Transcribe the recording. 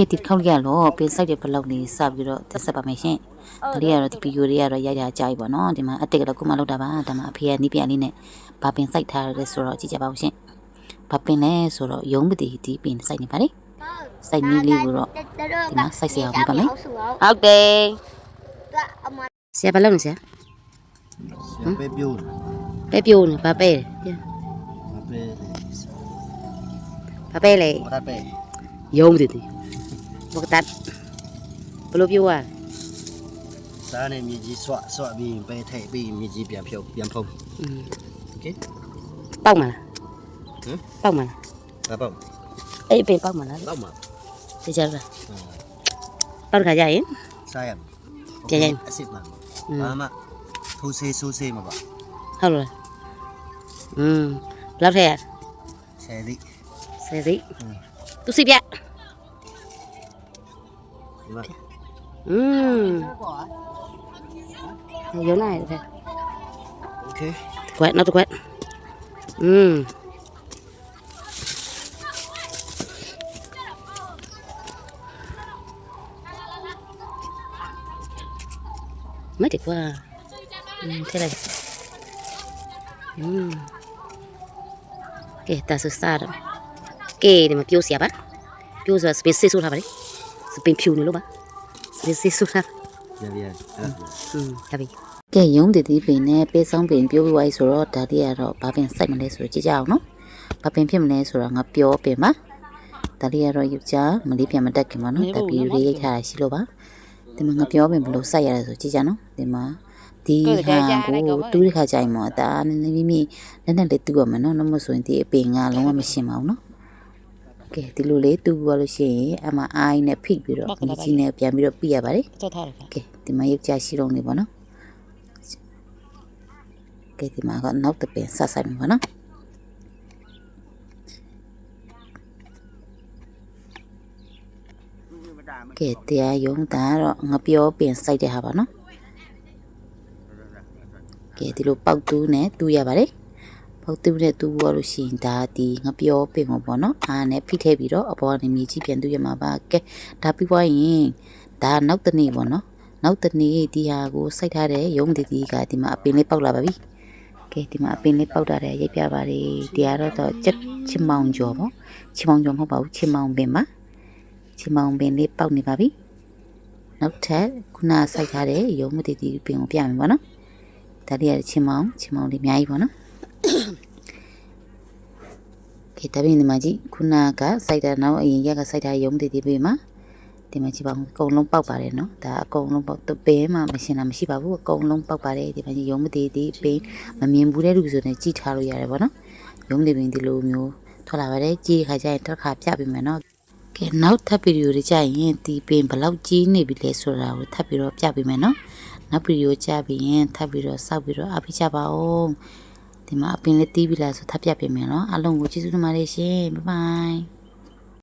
ကဲဒီခေါက်ရလောပင်ဆိုင်တဲ့ဘလောက်နေစပြီးတော့တက်ဆက်ပါမယ်ရှင်ဒါလေးကတော့ဒီဗီဒီယိုလေးကတော့ရိုက်တာကြာပြီပေါ့နော်ဒီမှာအတက်ကတော့ကိုမလောက်တာပါဒါမှအဖေကနီးပြန်လေးနဲ့ဘာပင်ဆိုင်ထားရဲဆိုတော့ကြည့်ကြပါဦးရှင်ဘာပင်လဲဆိုတော့ရုံးပတိဒီပင်ဆိုင်နေပါလေစိုက်နီးလေးကိုတော့ဒီမှာစိုက်စရာပြပါမယ်ဟုတ်တယ်ဆရာဘလောက်နေဆရာပဲပြိုးပဲပြိုးနေဘာပဲဘာပဲလေဘာပဲရုံးပတိဘကတတ်ဘလို့ပြောရစားနေမြေကြီးဆွတ်ပြီးပဲထိတ်ပြီးမြေကြီးပြန်ဖြုတ်ပြန်ဖုံးโอเคပေါက်မလားပေါက်မလားဘာပေါက်အဲ့ပင်ပေါက်မလားပေါက်မှာသိကြလားပေါက်ခါကြရင်စားရပြန်ရင်အစ်စ်မှာဘာမှထိုးဆေးဆိုးဆေးမှာပါဟုတ်လားဘယ်လောက်ထဲရ10လိ10လိသူစီပြ有那个，OK，快，那都快，没得过，thế này, cái ta sẽ xa rồi, cái để mà piu xẻ bát, piu giờ space số nào vậy, space piu nữa lúc á, space số nào. ဟုတ်ပြီကဲရုံးတည်တည်ပင်နဲ့ပေးဆောင်ပင်ပြောပြသွားပြီဆိုတော့ဒါလေးကတော့ဘာပင်စိုက်မလဲဆိုတော့ကြည့်ကြအောင်နော်ဘာပင်ဖြစ်မလဲဆိုတော့ငါပြောပင်ပါဒါလေးကတော့ယူချမလေးပြန်မတက်ခင်ပါနော်တက်ပြီးရေးထားတာရှိလို့ပါဒီမှာငါပြောပင်ဘယ်လိုစိုက်ရလဲဆိုကြည့်ကြနော်ဒီမှာဒီဟာကိုတူးတဲ့ခါကြိုင်မှာဒါနည်းနည်းမိလက်နဲ့လေးတူးရမယ်နော်နှမဆိုရင်ဒီအပင်ကလုံးဝမရှင်းပါဘူးနော်ကဲဒီလိုလေးတူးသွားလို့ရှိရင်အမအိုင်းနဲ့ဖိပြီးတော့ဒီကြီးနဲ့ပြန်ပြီးတော့ပြရပါတယ်ကဲဒီမှာရုပ်ကြရှိတော့နေပါနော်ကဲဒီမှာကနောက်တစ်ပင်ဆက်ဆိုင်ပါနော်ကဲတရားရုံးတာတော့ငါပြောပင်စိုက်တဲ့ဟာပါနော်ကဲဒီလိုပေါက်တူးနဲ့တူးရပါတယ်ပေါက်တူးနဲ့တူးရလို့ရှိရင်ဒါဒီငါပြောပင်ကိုပေါ့နော်အားနဲ့ဖိထည့်ပြီးတော့အပေါ်ကနေမြေကြီးပြန်တူးရမှာပါကဲဒါပြီးသွားရင်ဒါနောက်တစ်နေ့ပေါ့နော်နောက်တစ်နေ့ဒီဟာကိုစိုက်ထားတဲ့ရုံးတည်တည်ကဒီမှာအပင်လေးပေါက်လာပါပြီကဲဒီမှာအပင်လေးပေါက်တာတဲ့ရိပ်ပြပါတယ်ဒီကတော့ချက်ချင်မောင်ကျော်ပေါ့ချင်မောင်ကျော်မဟုတ်ပါဘူးချင်မောင်ပင်ပါချင်မောင်ပင်လေးပေါက်နေပါပြီနောက်ထပ်ခုနစိုက်ထားတဲ့ရုံးတည်တည်ပင်ကိုပြမယ်ပေါ့နော်ဒါလေးကချင်မောင်လေးအများကြီးပေါ့နော်ကဲဒါပြင်ဒီမှာကြည့်ခုနကစိုက်တာနောက်အရင်ရက်ကစိုက်ထားရုံးတည်တည်ပင်မှာဒီမှာကြည့်ပါဦးအကုန်လုံးပေါက်ပါတယ်နော်ဒါအကုန်လုံးပေါက်ပင်မှမရှင်းတာမရှိပါဘူးအကုန်လုံးပေါက်ပါတယ်ဒီမှာကြည့်ရုံးမသေးသေးပင်မမြင်ဘူးတဲ့လူဆိုနေကြည့်ထားလို့ရတယ်ပေါ့နော်ရုံးလေးပင်ဒီလိုမျိုးထွက်လာပါတယ်ကြည့်ခါကျရင်တစ်ခါပြပေးမယ်နော်ကဲနောက်ထပ်ဗီဒီယိုတွေကြရင်ဒီပင်ဘယ်လောက်ကြီးနေပြီလဲဆိုတာကိုထပ်ပြီးတော့ပြပေးမယ်နော်နောက်ဗီဒီယိုကြပြီးရင်ထပ်ပြီးတော့စောက်ပြီးတော့အားပေးကြပါဦးဒီမှာအပင်လေးတီးပြီးလားဆိုထပ်ပြပေးမယ်နော်အားလုံးကိုကျေးဇူးတင်ပါတယ်ရှင်ဘိုင်ဘိုင်